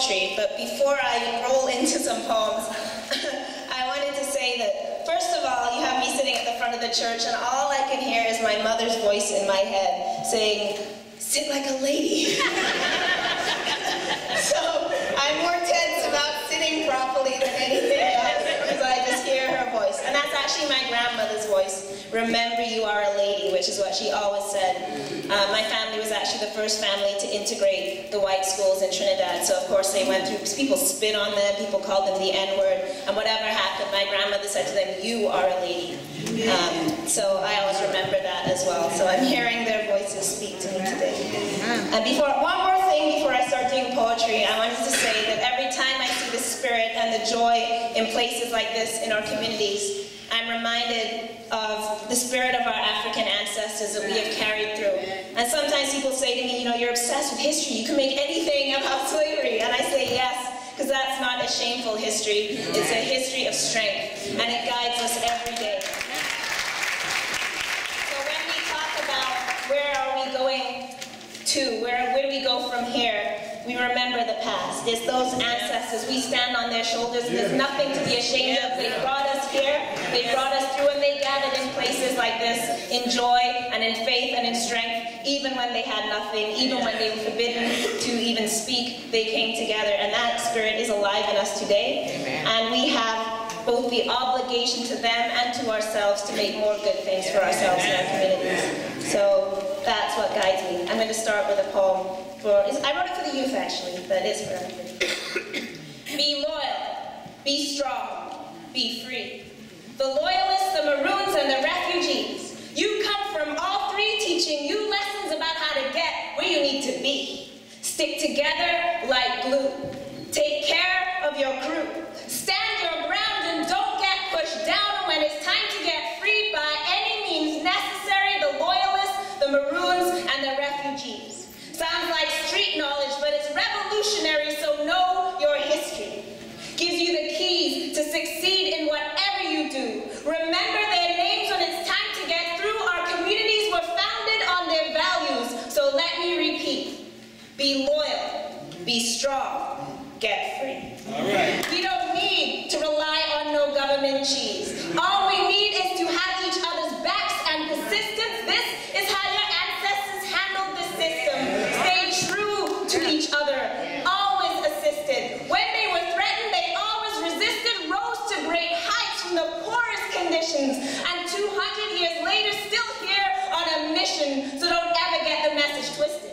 poetry, but before I roll into some poems, I wanted to say that, first of all, you have me sitting at the front of the church, and all I can hear is my mother's voice in my head saying, "Sit like a lady." So I'm more tense about sitting properly than anything else, because I just hear her voice. And that's actually my grandmother's voice. "Remember, you are a lady," which is what she always said. My family was actually the first family to integrate the white schools in Trinidad. So of course they went through, people spit on them, people called them the N-word, and whatever happened, my grandmother said to them, "You are a lady." So I always remember that as well. So I'm hearing their voices speak to me today. And one more thing before I start doing poetry, I wanted to say that every time I see the spirit and the joy in places like this in our communities, I'm reminded of the spirit of our African ancestors that we have carried through. And sometimes people say to me, you know, you're obsessed with history, you can make anything about slavery. And I say yes, because that's not a shameful history, it's a history of strength, and it guides us every day. So when we talk about where are we going to, where do we go from here, we remember the past. It's those ancestors. We stand on their shoulders, and there's nothing to be ashamed of. They brought us here, they brought us through, and they gathered in places like this in joy and in faith and in strength, even when they had nothing, even when they were forbidden to even speak, they came together, and that spirit is alive in us today. And we have both the obligation to them and to ourselves to make more good things for ourselves and our communities. So that's what guides me. I'm going to start with a poem. I wrote it for the youth, actually, but it's for everybody. Be loyal, be strong, be free. The loyalists, the maroons, and the refugees. You come from all three, teaching you lessons about how to get where you need to be. Stick together like glue. Take care of your crew. Stand your ground and don't get pushed down. When it's time to get freed by any means necessary, the loyalists, the maroons, and the refugees. Sounds like street knowledge, but it's revolutionary, so know your history. Gives you the keys to succeed in whatever you do. Remember their names when it's time to get through. Our communities were founded on their values, so let me repeat. Be loyal, be strong, get free. All right. We don't need to rely on no government cheese. All we need is to have each other's backs and persistence. This is how your ancestors handled the system. Stay true to each other, always assisted. When they were threatened, they always resisted, rose to great heights from the poorest conditions, and 200 years later, still here on a mission, so don't ever get the message twisted.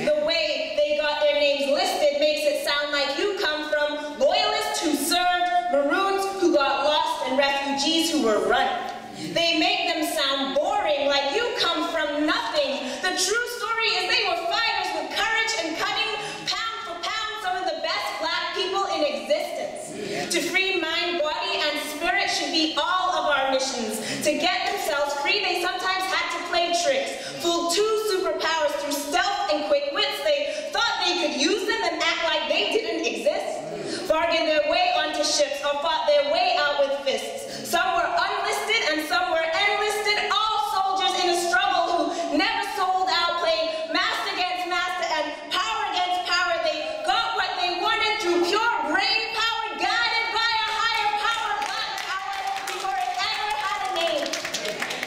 The way they got their names listed makes it sound like you come from loyalists who served, maroons who got lost, and refugees who were running. They make them sound boring, like you come from nothing. The true story is they were fighters with courage and cunning, pound for pound, some of the best black people in existence. To free mind, body, and spirit should be all of our missions. To get themselves free, they sometimes had to play tricks, fool two superpowers through stealth and quick wits. They thought they could use them and act like they didn't exist. Bargained their way onto ships or fought their way out with fists. Some were unlisted and some were enlisted, all soldiers in a struggle who never sold out, playing master against master and power against power. They got what they wanted through pure brain power, guided by a higher power, black power, before it ever had a name.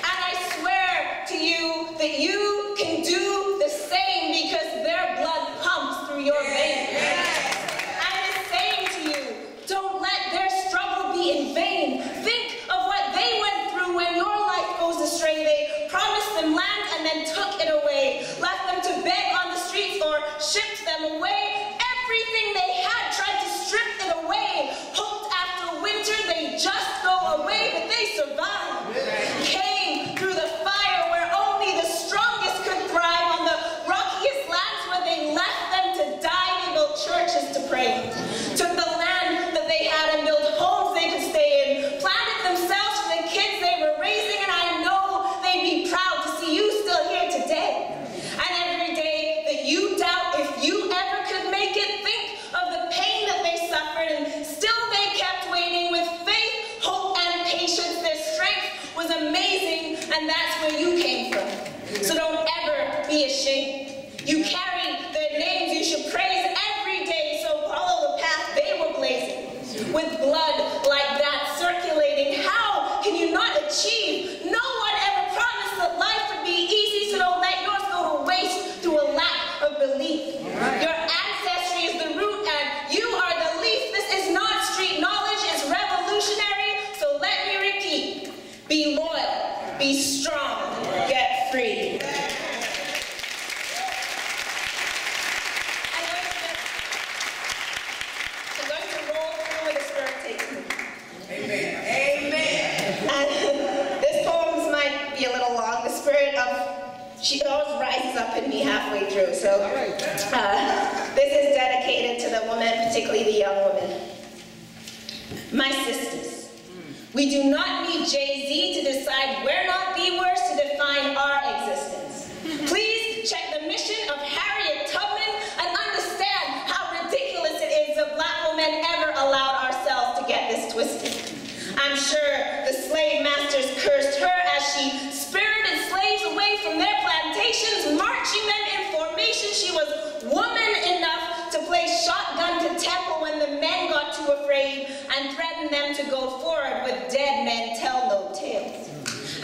And I swear to you that you can do the same, because their blood pumps through your veins. I'm just saying to you, don't let their With blood like that circulating, how can you not achieve? No one ever promised that life would be easy, so don't let yours go to waste through a lack of belief. Your ancestry is the root and you are the leaf. This is not street knowledge, it's revolutionary. So let me repeat, be loyal, be strong, get free. I'm going to roll through where the Spirit takes me. Amen. Amen. And this poem might be a little long. The Spirit she always rises up in me halfway through. So this is dedicated to the woman, particularly the young woman. My sisters, we do not need Jay-Z to decide where not the words to define our existence. Please check the mission of Harriet Tubman and understand how ridiculous it is that black women ever allowed ourselves to get this twisted. I'm sure the slave masters cursed her as she spirited slaves away from their plantations, marching them in formation. She was woman enough to play shotgun to temple when the men got too afraid and threatened them to go forward with dead men tell no tales.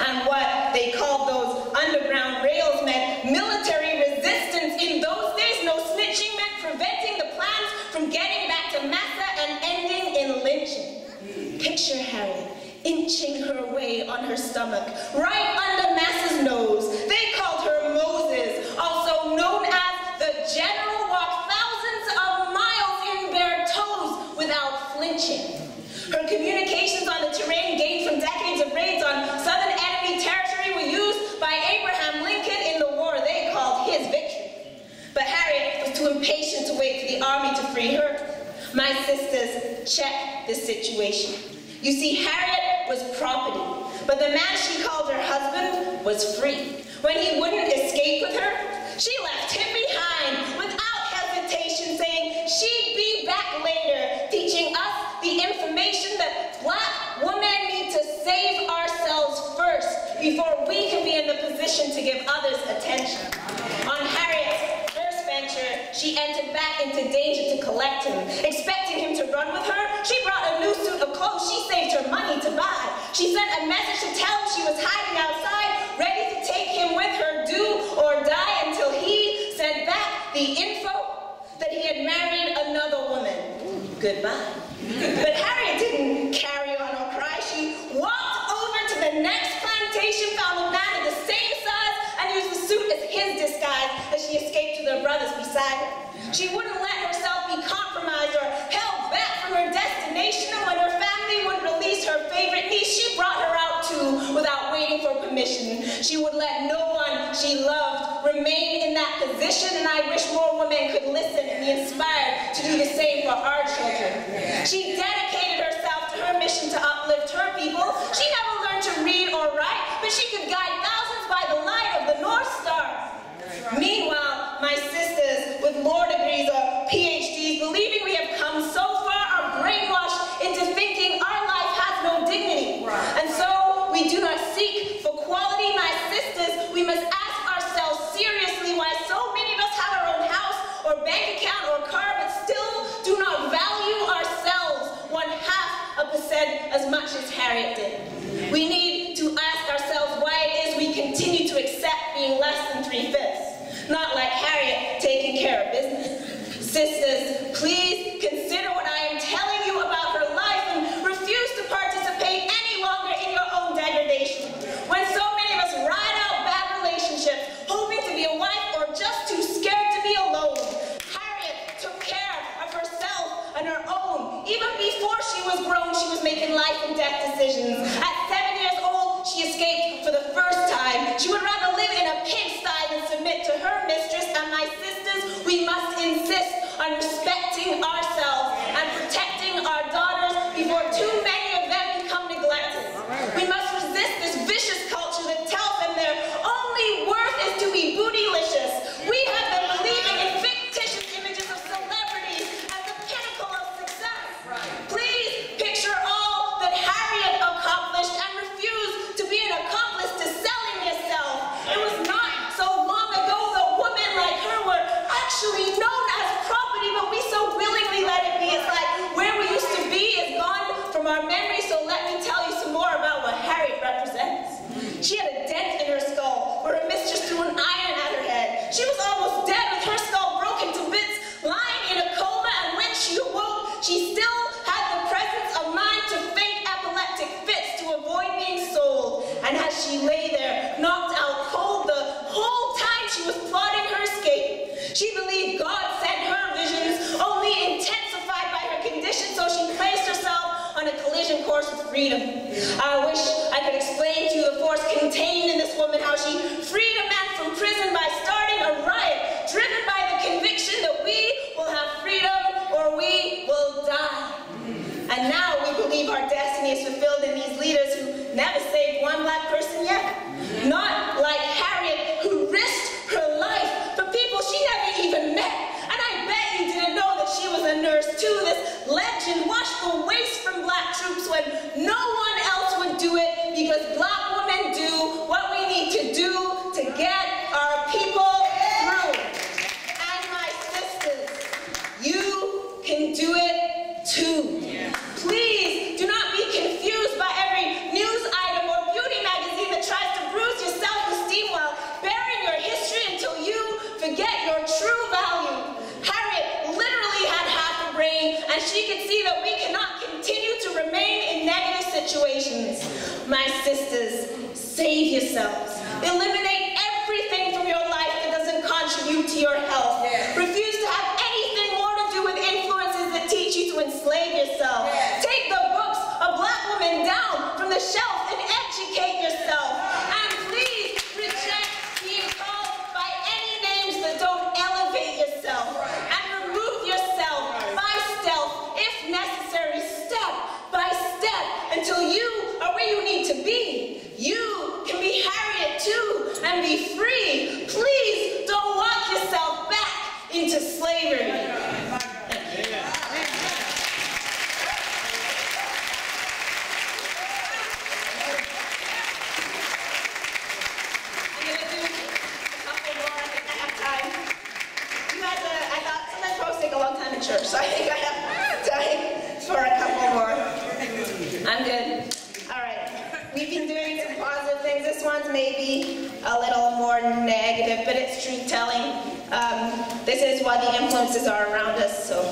And what they called those underground rails meant military resistance. In those days, no snitching meant preventing the plans from getting back to Massa and ending in lynching. Picture Harriet inching her way on her stomach, right under Massa's nose. They called her Moses, also known as the general, walked thousands of miles in bare toes without flinching. Her communications on the terrain gained from decades of raids on southern enemy territory were used by Abraham Lincoln in the war they called his victory. But Harriet was too impatient to wait for the army to free her. My sisters, check this situation. You see, Harriet was property, but the man she called her husband was free. When he wouldn't escape with her, she left him behind without hesitation, saying she'd be back later, teaching us the information that black women need to save ourselves first before we can be in the position to give others attention. On Harriet's first venture, she entered back into danger to collect him. Expecting him to run with her, she brought a new suit of clothes she saved her money to buy. She sent a message to tell him she was hiding outside, ready to take him with her, do or die, until he sent back the info that he had married another woman. Goodbye. But Harriet didn't carry on or cry. She walked over to the next plantation, found a man of the same size, and used the suit as his disguise as she escaped to the brothers beside her. She wouldn't let herself be compromised or held back from her destination, and when her family would release her favorite niece, she brought her out too without waiting for permission. She would let no one she loved remain in that position, and I wish more women could listen and be inspired to do the same for our children. She dedicated herself to her mission to uplift her people. She never learned to read or write, but she could guide thousands by the light of the North Star. Meanwhile, my sisters with more degrees or PhDs, believing we have come so far, are brainwashed into thinking our life has no dignity. And so we do not seek for quality. My sisters, we must ask ourselves seriously why so many of us have our own house or bank account or car, but still do not value ourselves 0.5% as much as Harriet did. We need to ask ourselves why it is we continue to accept being less than 3/5. Not like Harriet taking care of business. Sisters, please consider what I am telling you about her life and refuse to participate any longer in your own degradation. When so many of us ride out bad relationships, hoping to be a wife or just too scared to be alone, Harriet took care of herself and her own. Even before she was grown, she was making life and death decisions. At 7 years old, she escaped for the first time. She would rather live in a pigsty than submit to her mistress. And my sisters, we must insist on respecting ourselves and protecting our daughters before too many of them become neglected. We must resist this vicious culture that tells them their only worth is to be bootylicious. We have been believing in fictitious images of celebrities as the pinnacle of success. Please picture all that Harriet accomplished and refuse to be an accomplice to selling yourself. It was not so long ago that women like her were actually known as property, but we so willingly let it she still had the presence of mind to fake epileptic fits to avoid being sold. And as she lay there, knocked out cold the whole time she was plotting her escape, she believed God sent her visions, only intensified by her condition, so she placed herself on a collision course with freedom. I wish I could explain to you the force contained in this woman, how she freed a man from prison by starting a riot, driven by the conviction that we will have freedom or we will die. And now we believe our destiny is fulfilled in these leaders who never saved one black person yet. Not like Harriet, who risked her life for people she never even met. And I bet you didn't know that she was a nurse too. This legend washed the waste from black troops when no one else would do it, because black women do what we need to do to get our people through. And my sisters, you can do it too. Please do not be confused by every news item or beauty magazine that tries to bruise your self-esteem while burying your history until you forget your true value. Harriet literally had half a brain, and she could see that we cannot continue to remain in negative situations. My sisters, save yourselves. Eliminate everything from your life that doesn't contribute to your health. Refuse to have anything more to do with influences that teach you to enslave yourself. Take the books of black women down from the shelf and educate yourself. And please reject being called by any names that don't elevate yourself. And remove yourself by stealth, if necessary, step by step, until you are where you need to be. You can be Harriet too and be free. Please don't lock yourself back into slavery. So I think I have time for a couple more. I'm good. All right. We've been doing some positive things. This one's maybe a little more negative, but it's truth-telling. This is what the influences are around us. So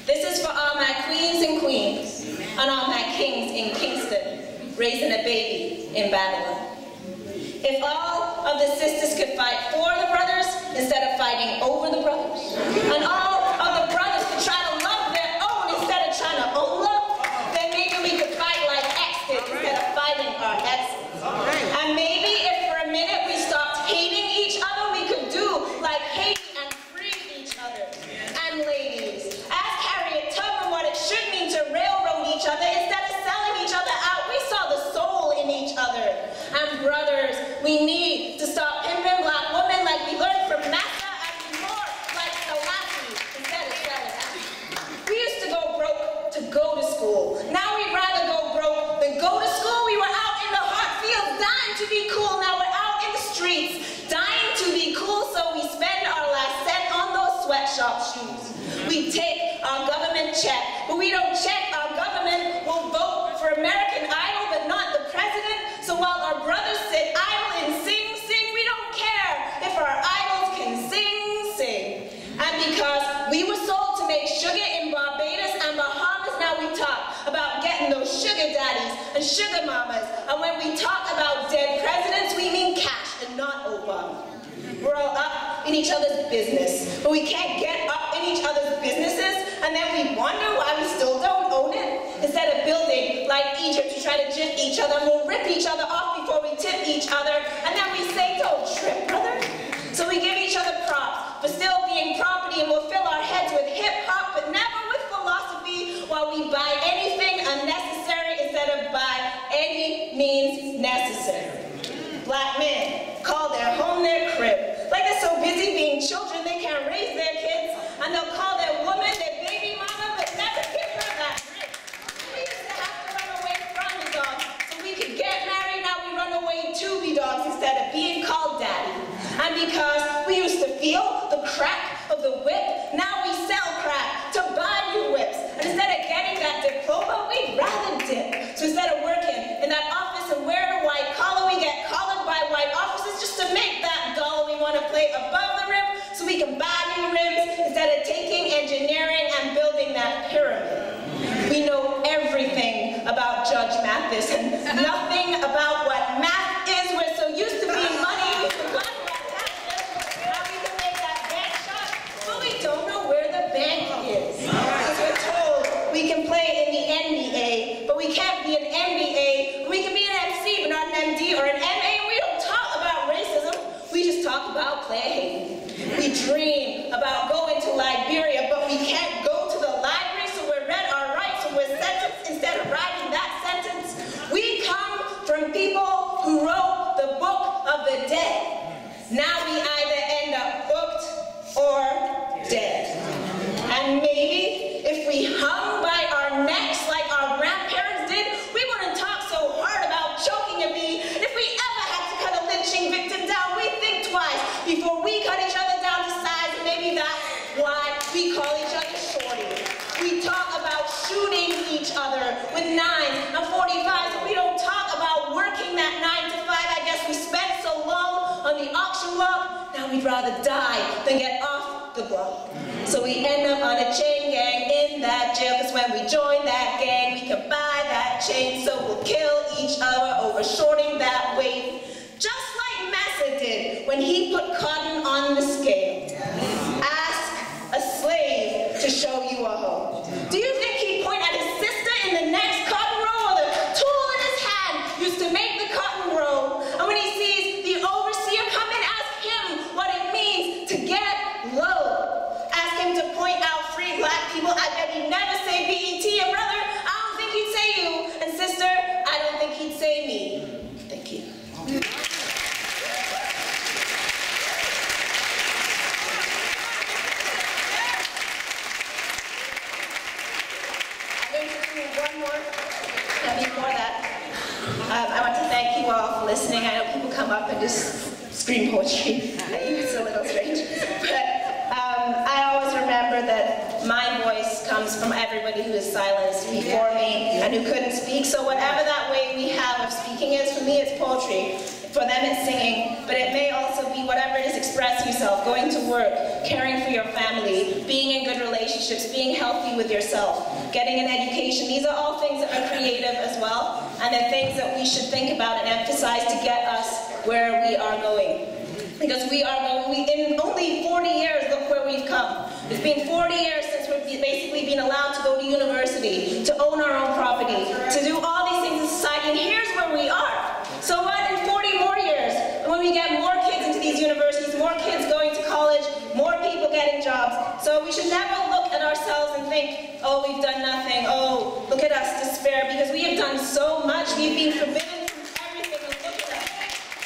this is for all my queens and queens, and all my kings in Kingston, raising a baby in Babylon. If all of the sisters could fight for the brothers instead of fighting over the brothers, and all of the brothers could try to love their own instead of trying to own love, then maybe we could fight like X did instead of fighting our exes. And maybe if for a minute we stopped hating each other, we could do like hate and free each other. And ladies, ask Harriet Tubman what it should mean to railroad each other instead of selling each other out. We saw the soul in each other. And brothers, we need to stop pimping black women like we learned from Massa and be more like Selassie instead of selling out. We used to go broke to go to school. Now we'd rather go broke than go to school. We were out in the hot fields dying to be cool. Now we're out in the streets dying to be cool, so we spend our last cent on those sweatshop shoes. We take our government check, but we don't check our government. We'll vote for American Idol, but not the president. So while our brothers sit idle and sing, we don't care if our idols can sing. And because we were sold to make sugar in Barbados and Bahamas, now we talk about getting those sugar daddies and sugar mamas. And when we talk about dead presidents, we mean cash and not Obama. We're all up in each other's business, but we can't get up in each other's businesses, and then we wonder why we still don't own it. Instead of building like Egypt to try to jip each other, we'll rip each other off before we tip each other, and then we say, don't trip, brother. So we give each other props for still being property, and we'll fill our heads with hip-hop, but never with philosophy, while we buy anything unnecessary instead of by any means necessary. Black men call their home their crib. Like they're so busy being children, they can't raise their kids, and they'll call their woman their baby mama, but never give her that rib. We used to have to run away from the dogs so we could get married. Now we run away to be dogs instead of being called daddy. And because we used to feel the crack of the whip, now we sell crack to buy new whips. And instead of getting that diploma, we'd rather dip. So instead of working in that office and wearing a white collar, we get collared by white this, and nothing about what math is. We're so used to being money, we forgot about taxes, how we can make that bank shot, but we don't know where the bank is. Because we're told we can play in the NBA, but we can't be an MBA. We can be an MC, but not an MD or an MA. We don't talk about racism. We just talk about player hating. We dream about going to Liberia, but we can't go to the library, so we're read our rights, so we're sentenced instead of writing that sentence. We come from people who wrote the book of the dead. Now we either end up booked or dead. And maybe if we hung by our necks like our grandparents did, we wouldn't talk so hard about choking a bee. If we ever had to cut a lynching victim down, we'd think twice before we cut each other down to size. Maybe that's why we call each other shorty. We talk about shooting each other with 9s and 45s, but we don't talk about working that 9 to 5. I guess we spent so long on the auction block, now we'd rather die than get off the block. So we end up on a chain gang in that jail, because when we join that gang, we can buy that chain, so we'll kill each other over shorting that weight. Just like Massa did when he put cotton on the scale. Ask a slave to show you a hoe. Do you think he'd point at his sister in the next cotton row, or the tool in his hand used to make the cotton grow? And when he sees the overseer come in, ask him what it means to get low. Ask him to point out free black people. I bet he'd never say BET. And brother, I don't think he'd say you. And sister, I don't think he'd say me. Thank you. One more, and before that, I want to thank you all for listening. I know people come up and just scream poetry. It's a little strange. But I always remember that my voice comes from everybody who is silenced before me and who couldn't speak. So whatever that way we have of speaking is, for me it's poetry. For them it's singing, but it may also be whatever it is, express yourself, going to work, caring for your family, being in good relationships, being healthy with yourself, getting an education. These are all things that are creative as well, and they're things that we should think about and emphasize to get us where we are going. Because we are going, in only 40 years, look where we've come. It's been 40 years since we've basically been allowed to go to university, to own our own property, to do all these things in society, and here's where we are. So what, in 40 more years, when we get more kids into these universities, more kids going to college, more people getting jobs. So we should never look at ourselves and think, oh, we've done nothing, oh, look at us, despair, because we have done so much. We've been forbidden from everything, and look at us.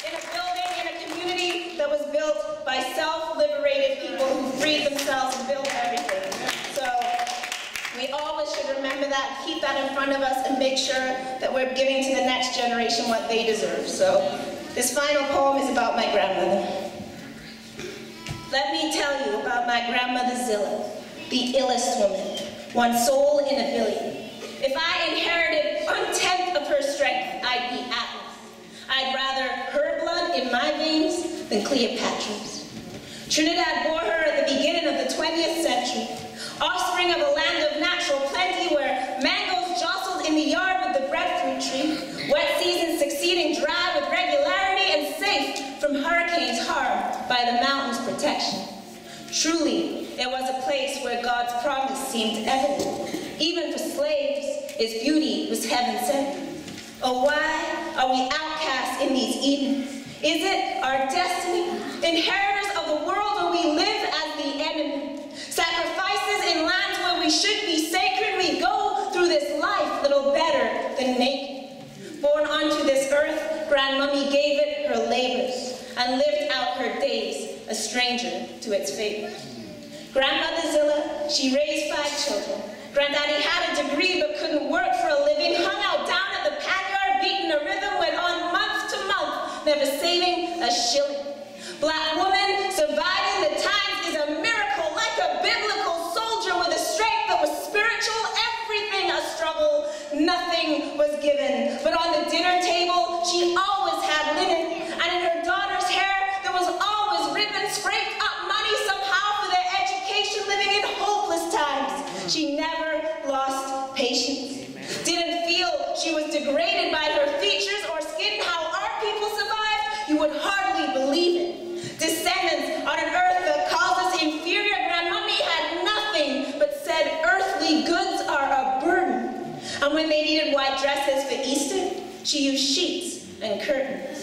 In a building, in a community that was built by self-liberated people who freed themselves and built everything. So we always should remember that, keep that in front of us, and make sure that we're giving to the next generation what they deserve. So this final poem is about my grandmother. Let me tell you about my grandmother Zilla, the illest woman, one soul in a billion. If I inherited 1/10 of her strength, I'd be Atlas. I'd rather her blood in my veins than Cleopatra's. Trinidad bore her at the beginning of the 20th century, offspring of a land of natural plenty where mangoes jostled in the yard with the breadfruit tree, wet seasons succeeding dry with regularity, and safe from hurricanes harmed by the mountain's protection. Truly, it was a place where God's promise seemed evident. Even for slaves, its beauty was heaven sent. Oh, why are we outcasts in these Edens? Is it our destiny? Inheritors of the world where we live as the enemy. Sacrifices in lands where we should be sacred. We go through this life little better than naked. Born onto this earth, Grandmummy gave it her labors and lived out her days a stranger to its favors. Grandmother Zilla, she raised 5 children. Granddaddy had a degree but couldn't work for a living, hung out down at the panyard, beating a rhythm, went on month to month, never saving a shilling. Black woman surviving the times is a miracle, like a biblical soldier with a strength that was spiritual, everything a struggle, nothing was given. But on the dinner table, she always had linen, and in her daughter's hair, there was always ribbons, scraped up money somehow for their education, living in hopeless times. She never lost patience, didn't feel she was degraded by dresses for Easter, she used sheets and curtains.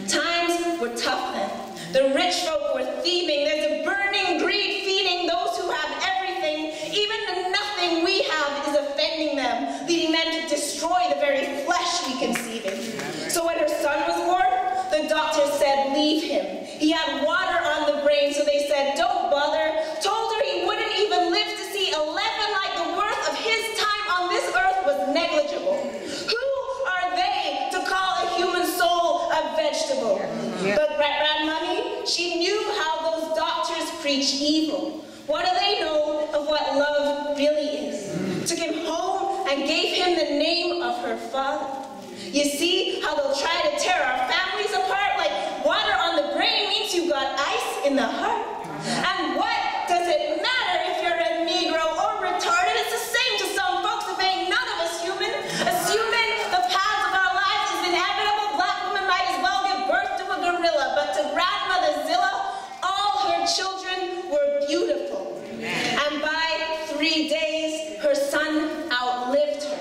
Times were tough then. The rich folk were thieving. There's a burning greed feeding those who have everything. Even the nothing we have is offending them, leading them to destroy the very flesh we conceive in. So when her son was born, the doctor said, leave him. He had water on the brain, so they said, don't bother. Told her he wouldn't even live to see 11, like the worth of his time on this earth was negligible. Who are they to call a human soul a vegetable? But grandmommy, she knew how those doctors preach evil. What do they know of what love really is? Took him home and gave him the name of her father. You see how they'll try to tear our families apart? Like water on the brain means you got ice in the heart. And what does it matter if you're a Negro or retarded? It's the same to some folks if ain't none of us human. Assuming the paths of our lives is inevitable, black women might as well give birth to a gorilla. But to grandmother Zilla, all her children were beautiful. And by 3 days, her son outlived her.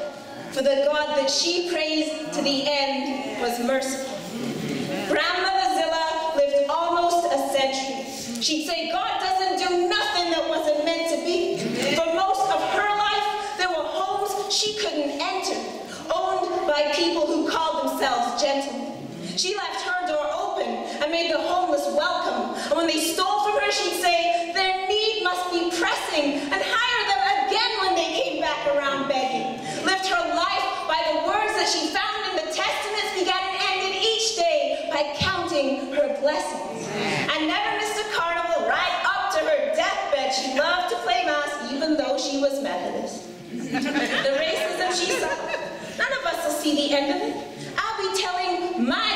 For the God that she praised to the end was merciful. Grandmother Zilla lived almost a century. She'd say God doesn't do nothing that wasn't meant to be. For most of her life, there were homes she couldn't enter, owned by people who called themselves gentlemen. She left her door open and made the homeless welcome. And when they stole from her, she'd say their need must be pressing and hire them again when they came back around begging. Lived her life by the words that she found in the Testaments, began and ended each day by counting her blessings. And never missed a carnival right up to her deathbed. She loved to play mass even though she was Methodist. The racism she saw, none of us will see the end of it. I'll be telling my